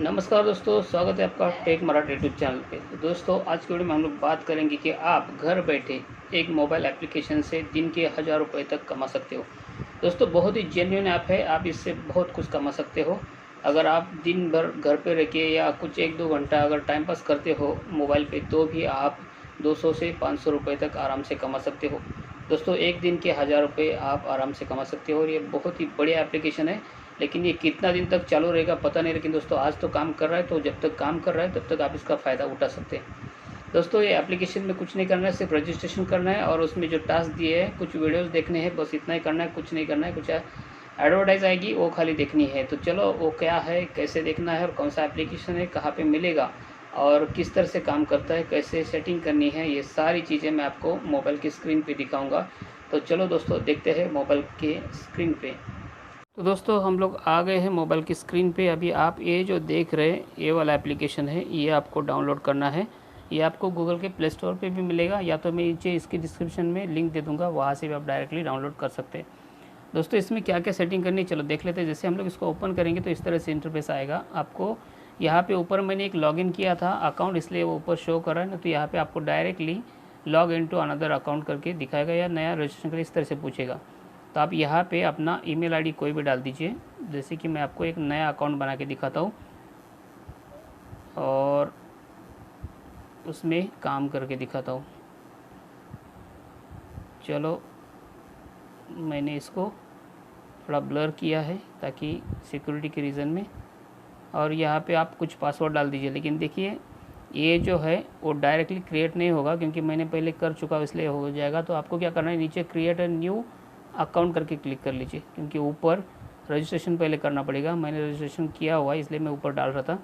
नमस्कार दोस्तों, स्वागत है आपका टेक मराठी यूट्यूब चैनल पे। तो दोस्तों, आज की वीडियो में हम लोग बात करेंगे कि आप घर बैठे एक मोबाइल एप्लीकेशन से दिन के 1000 रुपये तक कमा सकते हो। दोस्तों, बहुत ही जेन्युइन ऐप है, आप इससे बहुत कुछ कमा सकते हो। अगर आप दिन भर घर पे रह के या कुछ 1-2 घंटा अगर टाइम पास करते हो मोबाइल पे, तो भी आप 200 से 500 रुपये तक आराम से कमा सकते हो। दोस्तों, एक दिन के 1000 रुपये आप आराम से कमा सकते हो और ये बहुत ही बढ़िया एप्लीकेशन है। लेकिन ये कितना दिन तक चालू रहेगा पता नहीं, लेकिन दोस्तों आज तो काम कर रहा है, तो जब तक काम कर रहा है तब तक आप इसका फ़ायदा उठा सकते हैं। दोस्तों, ये एप्लीकेशन में कुछ नहीं करना है, सिर्फ रजिस्ट्रेशन करना है और उसमें जो टास्क दिए हैं, कुछ वीडियोस देखने हैं, बस इतना ही करना है, कुछ नहीं करना है। कुछ एडवर्टाइज आएगी वो खाली देखनी है। तो चलो, वो क्या है, कैसे देखना है और कौन सा एप्लीकेशन है, कहाँ पर मिलेगा और किस तरह से काम करता है, कैसे सेटिंग करनी है, ये सारी चीज़ें मैं आपको मोबाइल की स्क्रीन पर दिखाऊँगा। तो चलो दोस्तों, देखते हैं मोबाइल के स्क्रीन पे। तो दोस्तों, हम लोग आ गए हैं मोबाइल की स्क्रीन पे। अभी आप ये जो देख रहे हैं, ये वाला एप्लीकेशन है, ये आपको डाउनलोड करना है। ये आपको गूगल के प्ले स्टोर पे भी मिलेगा, या तो मैं नीचे इसकी डिस्क्रिप्शन में लिंक दे दूंगा, वहाँ से भी आप डायरेक्टली डाउनलोड कर सकते हैं। दोस्तों, इसमें क्या क्या सेटिंग करनी है चलो देख लेते हैं। जैसे हम लोग इसको ओपन करेंगे तो इस तरह से इंटरफेस आएगा। आपको यहाँ पे ऊपर मैंने एक लॉगिन किया था अकाउंट, इसलिए वो ऊपर शो कर रहा है ना। तो यहाँ पे आपको directly log in to another account करके दिखाएगा या नया रजिस्ट्रेशन करें, इस तरह से पूछेगा। तो आप यहाँ पे अपना ईमेल आईडी कोई भी डाल दीजिए। जैसे कि मैं आपको एक नया अकाउंट बना के दिखाता हूँ और उसमें काम करके दिखाता हूँ। चलो, मैंने इसको थोड़ा ब्लर किया है ताकि सिक्योरिटी के रीज़न में। और यहाँ पे आप कुछ पासवर्ड डाल दीजिए। लेकिन देखिए, ये जो है वो डायरेक्टली क्रिएट नहीं होगा, क्योंकि मैंने पहले कर चुका हूँ, इसलिए हो जाएगा। तो आपको क्या करना है, नीचे क्रिएट अ न्यू अकाउंट करके क्लिक कर लीजिए, क्योंकि ऊपर रजिस्ट्रेशन पहले करना पड़ेगा। मैंने रजिस्ट्रेशन किया हुआ है, इसलिए मैं ऊपर डाल रहा था।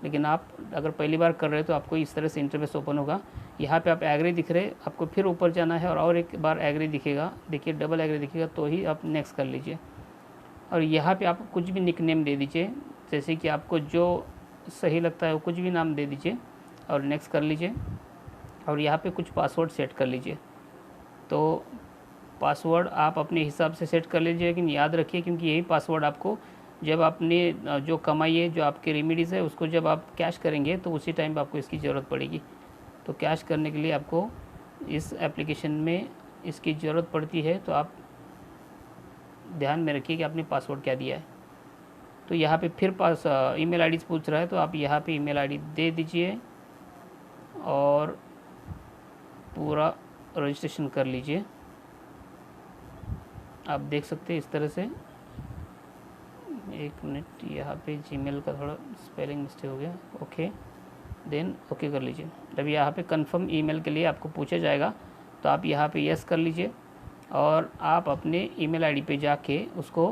लेकिन आप अगर पहली बार कर रहे हो तो आपको इस तरह से इंटरफेस ओपन होगा। यहाँ पे आप एग्री दिख रहे, आपको फिर ऊपर जाना है और एक बार एग्री दिखेगा। देखिए, डबल एग्री दिखेगा, तो ही आप नेक्स्ट कर लीजिए। और यहाँ पे आप कुछ भी निक नेम दे दीजिए, जैसे कि आपको जो सही लगता है वो कुछ भी नाम दे दीजिए और नेक्स्ट कर लीजिए। और यहाँ पे कुछ पासवर्ड सेट कर लीजिए। तो पासवर्ड आप अपने हिसाब से सेट कर लीजिए, लेकिन याद रखिए, क्योंकि यही पासवर्ड आपको जब आपने जो कमाई है, जो आपकी रेमेडीज़ है, उसको जब आप कैश करेंगे तो उसी टाइम पर आपको इसकी ज़रूरत पड़ेगी। तो कैश करने के लिए आपको इस एप्लीकेशन में इसकी ज़रूरत पड़ती है। तो आप ध्यान में रखिए कि आपने पासवर्ड क्या दिया है। तो यहाँ पे फिर ईमेल आईडी पूछ रहा है, तो आप यहाँ पे ईमेल आईडी दे दीजिए और पूरा रजिस्ट्रेशन कर लीजिए। आप देख सकते हैं इस तरह से। एक मिनट, यहाँ पे जीमेल का थोड़ा स्पेलिंग मिस्टेक हो गया। ओके, देन ओके कर लीजिए। जब यहाँ पे कंफर्म ईमेल के लिए आपको पूछा जाएगा, तो आप यहाँ पे यस कर लीजिए और आप अपने ईमेल आईडी पे जाके उसको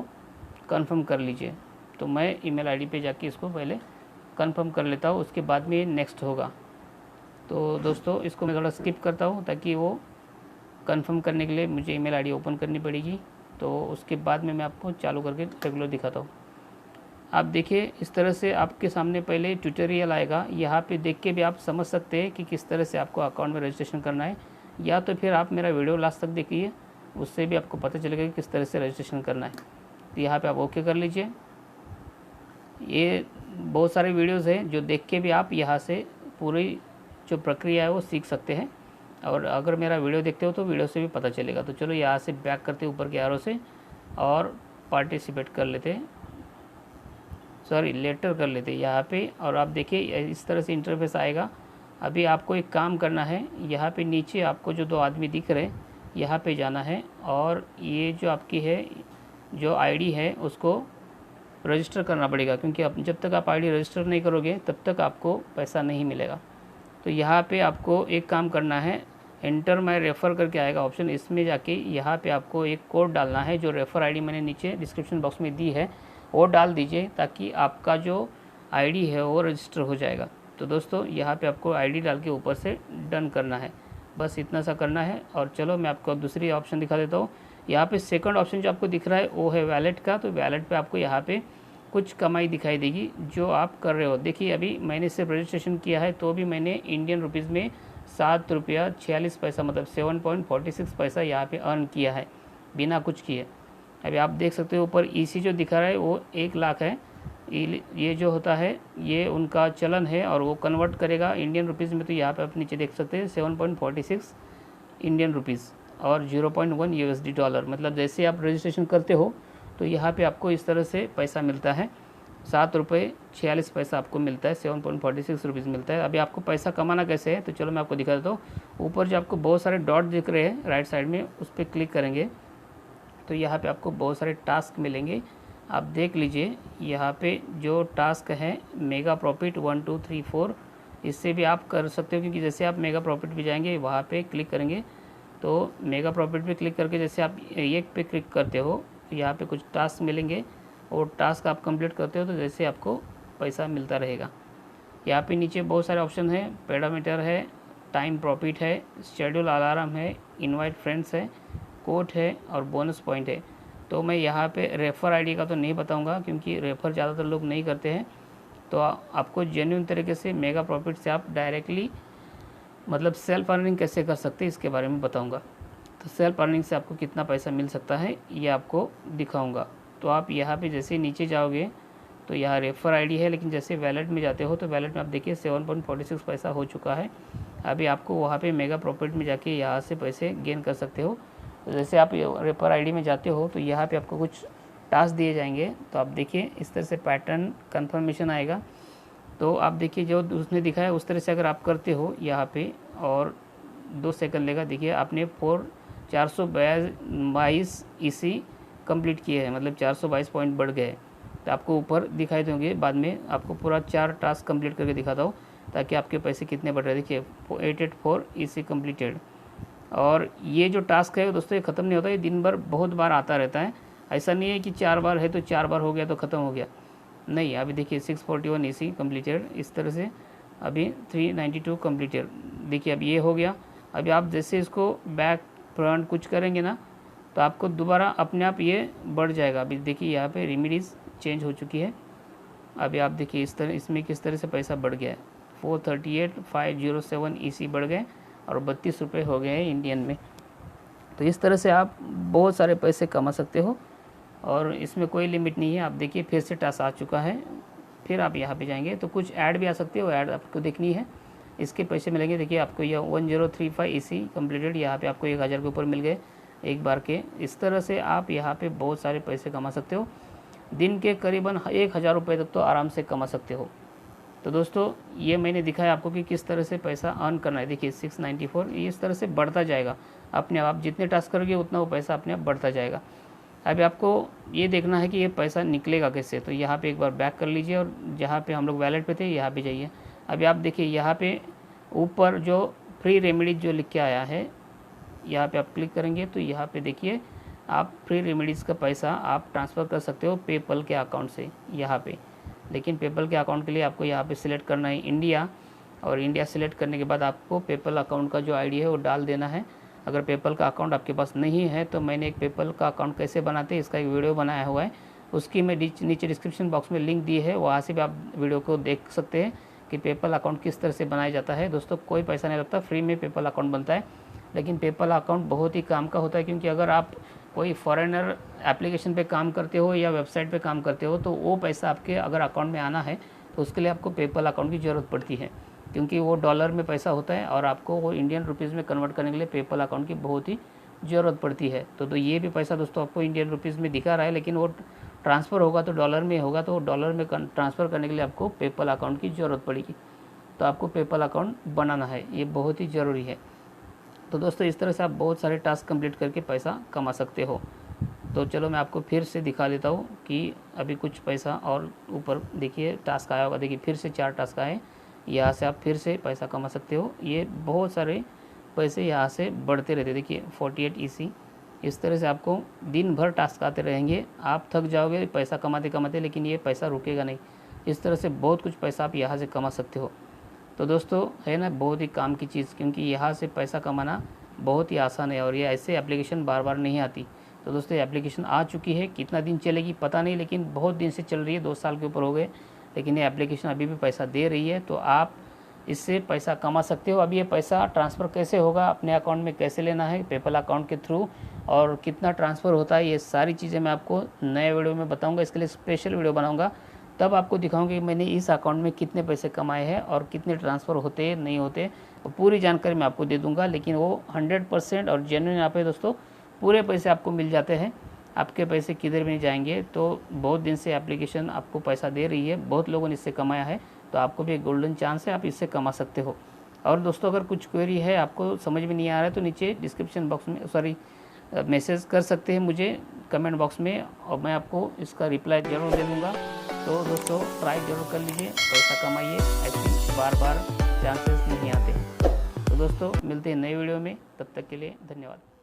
कंफर्म कर लीजिए। तो मैं ईमेल आईडी पे जाके इसको पहले कंफर्म कर लेता हूँ, उसके बाद में नेक्स्ट होगा। तो दोस्तों, इसको मैं थोड़ा स्किप करता हूँ, ताकि वो कंफर्म करने के लिए मुझे ईमेल आईडी ओपन करनी पड़ेगी। तो उसके बाद में मैं आपको चालू करके रेगुलर दिखाता हूँ। आप देखिए, इस तरह से आपके सामने पहले ट्यूटोरियल आएगा। यहाँ पे देख के भी आप समझ सकते हैं कि किस तरह से आपको अकाउंट में रजिस्ट्रेशन करना है, या तो फिर आप मेरा वीडियो लास्ट तक देखिए, उससे भी आपको पता चलेगा कि किस तरह से रजिस्ट्रेशन करना है। तो यहाँ पे आप ओके कर लीजिए। ये बहुत सारे वीडियोज़ हैं जो देख के भी आप यहाँ से पूरी जो प्रक्रिया है वो सीख सकते हैं। और अगर मेरा वीडियो देखते हो तो वीडियो से भी पता चलेगा। तो चलो, यहाँ से बैक करते ऊपर के एरो से और पार्टिसिपेट कर लेते, सॉरी लेटर कर लेते यहाँ पे। और आप देखिए, इस तरह से इंटरफेस आएगा। अभी आपको एक काम करना है, यहाँ पे नीचे आपको जो 2 आदमी दिख रहे हैं, यहाँ पे जाना है और ये जो आपकी है जो आईडी है उसको रजिस्टर करना पड़ेगा, क्योंकि अब जब तक आप आईडी रजिस्टर नहीं करोगे तब तक आपको पैसा नहीं मिलेगा। तो यहाँ पे आपको एक काम करना है, एंटर माय रेफ़र करके आएगा ऑप्शन, इसमें जाके यहाँ पे आपको एक कोड डालना है। जो रेफ़र आईडी मैंने नीचे डिस्क्रिप्शन बॉक्स में दी है वो डाल दीजिए, ताकि आपका जो आईडी है वो रजिस्टर हो जाएगा। तो दोस्तों, यहाँ पे आपको आईडी डाल के ऊपर से डन करना है, बस इतना सा करना है। और चलो, मैं आपको दूसरी ऑप्शन दिखा देता हूँ। यहाँ पे सेकंड ऑप्शन जो आपको दिख रहा है वो है वैलेट का। तो वैलेट पे आपको यहाँ पे कुछ कमाई दिखाई देगी जो आप कर रहे हो। देखिए, अभी मैंने सिर्फ रजिस्ट्रेशन किया है, तो भी मैंने इंडियन रुपीज़ में 7 रुपया 46 पैसा, मतलब 7.46 पैसा यहाँ पे अर्न किया है बिना कुछ किए। अभी आप देख सकते हो ऊपर ईसी जो दिखा रहा है वो 1 लाख है। ये जो होता है ये उनका चलन है और वो कन्वर्ट करेगा इंडियन रुपीज़ में। तो यहाँ पे आप नीचे देख सकते हैं 7.46 इंडियन रुपीज़ और 0.1 USD डॉलर। मतलब जैसे आप रजिस्ट्रेशन करते हो तो यहाँ पे आपको इस तरह से पैसा मिलता है, 7 रुपये 46 पैसा आपको मिलता है, 7.46 रुपीज़ मिलता है। अभी आपको पैसा कमाना कैसे है तो चलो मैं आपको दिखा देता हूँ। ऊपर जो आपको बहुत सारे डॉट दिख रहे हैं राइट साइड में, उस पर क्लिक करेंगे तो यहाँ पे आपको बहुत सारे टास्क मिलेंगे। आप देख लीजिए यहाँ पे जो टास्क है मेगा प्रॉफिट 1 2 3 4, इससे भी आप कर सकते हो, क्योंकि जैसे आप मेगा प्रॉफिट पे जाएंगे वहाँ पे क्लिक करेंगे तो मेगा प्रॉफिट पे क्लिक करके जैसे आप एक पे क्लिक करते हो यहाँ पे कुछ टास्क मिलेंगे और टास्क आप कंप्लीट करते हो तो जैसे आपको पैसा मिलता रहेगा। यहाँ पे नीचे बहुत सारे ऑप्शन है, पेडामीटर है, टाइम प्रॉफिट है, शेड्यूल अलार्म है, इनवाइट फ्रेंड्स है, कोट है और बोनस पॉइंट है। तो मैं यहाँ पे रेफ़र आईडी का तो नहीं बताऊँगा क्योंकि रेफ़र ज़्यादातर लोग नहीं करते हैं। तो आपको जेन्युइन तरीके से मेगा प्रॉफिट से आप डायरेक्टली मतलब सेल्फ अर्निंग कैसे कर सकते हैं इसके बारे में बताऊँगा। तो सेल्फ अर्निंग से आपको कितना पैसा मिल सकता है ये आपको दिखाऊँगा। तो आप यहाँ पे जैसे नीचे जाओगे तो यहाँ रेफ़र आईडी है, लेकिन जैसे वैलेट में जाते हो तो वैलेट में आप देखिए 7.46 पैसा हो चुका है। अभी आपको वहाँ पे मेगा प्रॉफिट में जाके यहाँ से पैसे गेन कर सकते हो। तो जैसे आप रेफ़र आईडी में जाते हो तो यहाँ पे आपको कुछ टास्क दिए जाएंगे। तो आप देखिए इस तरह से पैटर्न कन्फर्मेशन आएगा। तो आप देखिए जो उसने दिखाया उस तरह से अगर आप करते हो यहाँ पे और 2 सेकंड लेगा, देखिए आपने 422 EC कंप्लीट किए हैं, मतलब 422 पॉइंट बढ़ गए। तो आपको ऊपर दिखाई देंगे, बाद में आपको पूरा 4 टास्क कंप्लीट करके दिखाता हूँ ताकि आपके पैसे कितने बढ़ रहे हैं। देखिए 884 EC कंप्लीटेड। और ये जो टास्क है दोस्तों ये ख़त्म नहीं होता, ये दिन भर बहुत बार आता रहता है। ऐसा नहीं है कि 4 बार है तो 4 बार हो गया तो ख़त्म हो गया, नहीं। अभी देखिए 641 EC कंप्लीटेड, इस तरह से अभी 392 कंप्लीटेड। देखिए अब ये हो गया। अभी आप जैसे इसको बैक फ्रंट कुछ करेंगे ना तो आपको दोबारा अपने आप ये बढ़ जाएगा। अभी देखिए यहाँ पे रेमिडीज़ चेंज हो चुकी है। अभी आप देखिए इस तरह इसमें किस तरह से पैसा बढ़ गया है, 438,507 EC बढ़ गए और 32 रुपये हो गए हैं इंडियन में। तो इस तरह से आप बहुत सारे पैसे कमा सकते हो और इसमें कोई लिमिट नहीं है। आप देखिए फिर से टास्क आ चुका है, फिर आप यहाँ पे जाएंगे तो कुछ ऐड भी आ सकती है, वो ऐड आपको देखनी है, इसके पैसे मिलेंगे। देखिए आपको यह 1035 EC कंप्लीटेड, यहाँ पे आपको 1000 के ऊपर मिल गए एक बार के। इस तरह से आप यहाँ पे बहुत सारे पैसे कमा सकते हो, दिन के करीबन 1000 रुपये तक तो आराम से कमा सकते हो। तो दोस्तों ये मैंने दिखाया आपको कि किस तरह से पैसा अर्न करना है। देखिए 694 इस तरह से बढ़ता जाएगा अपने आप जितने टास्क करोगे उतना वो पैसा अपने आप बढ़ता जाएगा। अभी आपको ये देखना है कि ये पैसा निकलेगा कैसे। तो यहाँ पे एक बार बैक कर लीजिए और जहाँ पे हम लोग वैलेट पे थे यहाँ पे जाइए। अभी आप देखिए यहाँ पे ऊपर जो फ्री रेमेडीज जो लिख के आया है यहाँ पे आप क्लिक करेंगे तो यहाँ पे देखिए आप फ्री रेमेडीज़ का पैसा आप ट्रांसफ़र कर सकते हो पेपल के अकाउंट से यहाँ पे। लेकिन पेपल के अकाउंट के लिए आपको यहाँ पे सिलेक्ट करना है इंडिया, और इंडिया सिलेक्ट करने के बाद आपको पेपल अकाउंट का जो आईडी है वो डाल देना है। अगर पेपल का अकाउंट आपके पास नहीं है तो मैंने एक पेपल का अकाउंट कैसे बनाते हैं इसका एक वीडियो बनाया हुआ है, उसकी मैं नीचे डिस्क्रिप्शन बॉक्स में लिंक दी है, वहाँ से भी आप वीडियो को देख सकते हैं कि पेपल अकाउंट किस तरह से बनाया जाता है। दोस्तों कोई पैसा नहीं लगता, फ्री में पेपल अकाउंट बनता है। लेकिन पेपल अकाउंट बहुत ही काम का होता है, क्योंकि अगर आप कोई फॉरेनर एप्लीकेशन पे काम करते हो या वेबसाइट पे काम करते हो तो वो पैसा आपके अगर अकाउंट में आना है तो उसके लिए आपको पेपल अकाउंट की ज़रूरत पड़ती है, क्योंकि वो डॉलर में पैसा होता है और आपको वो इंडियन रुपीज़ में कन्वर्ट करने के लिए पेपल अकाउंट की बहुत ही ज़रूरत पड़ती है। तो ये भी पैसा दोस्तों आपको इंडियन रुपीज़ में दिखा रहा है, लेकिन वो ट्रांसफ़र होगा तो डॉलर में होगा, तो डॉलर में ट्रांसफ़र करने के लिए आपको पेपल अकाउंट की ज़रूरत पड़ेगी। तो आपको पेपल अकाउंट बनाना है, ये बहुत ही ज़रूरी है। तो दोस्तों इस तरह से आप बहुत सारे टास्क कंप्लीट करके पैसा कमा सकते हो। तो चलो मैं आपको फिर से दिखा देता हूँ कि अभी कुछ पैसा और ऊपर देखिए टास्क आया होगा। देखिए फिर से 4 टास्क आए, यहाँ से आप फिर से पैसा कमा सकते हो। ये बहुत सारे पैसे यहाँ से बढ़ते रहते। देखिए 48 EC, इस तरह से आपको दिन भर टास्क आते रहेंगे, आप थक जाओगे पैसा कमाते कमाते, लेकिन ये पैसा रुकेगा नहीं। इस तरह से बहुत कुछ पैसा आप यहाँ से कमा सकते हो। तो दोस्तों है ना बहुत ही काम की चीज़, क्योंकि यहाँ से पैसा कमाना बहुत ही आसान है और ये ऐसे एप्लीकेशन बार बार नहीं आती। तो दोस्तों एप्लीकेशन आ चुकी है, कितना दिन चलेगी पता नहीं, लेकिन बहुत दिन से चल रही है, 2 साल के ऊपर हो गए, लेकिन ये एप्लीकेशन अभी भी पैसा दे रही है। तो आप इससे पैसा कमा सकते हो। अब ये पैसा ट्रांसफ़र कैसे होगा, अपने अकाउंट में कैसे लेना है पेपल अकाउंट के थ्रू, और कितना ट्रांसफ़र होता है, ये सारी चीज़ें मैं आपको नए वीडियो में बताऊँगा। इसके लिए स्पेशल वीडियो बनाऊँगा तब आपको दिखाऊंगा कि मैंने इस अकाउंट में कितने पैसे कमाए हैं और कितने ट्रांसफ़र होते हैं नहीं होते, वो पूरी जानकारी मैं आपको दे दूंगा। लेकिन वो 100% और जेन्युइन यहाँ पे दोस्तों पूरे पैसे आपको मिल जाते हैं, आपके पैसे किधर भी नहीं जाएंगे। तो बहुत दिन से एप्लीकेशन आपको पैसा दे रही है, बहुत लोगों ने इससे कमाया है, तो आपको भी एक गोल्डन चांस है, आप इससे कमा सकते हो। और दोस्तों अगर कुछ क्वेरी है, आपको समझ में नहीं आ रहा है, तो नीचे डिस्क्रिप्शन बॉक्स में मैसेज कर सकते हैं मुझे कमेंट बॉक्स में, और मैं आपको इसका रिप्लाई ज़रूर दे दूँगा। तो दोस्तों ट्राई ज़रूर कर लीजिए, पैसा कमाइए, ऐसी बार बार चांसेस नहीं आते। तो दोस्तों मिलते हैं नए वीडियो में, तब तक के लिए धन्यवाद।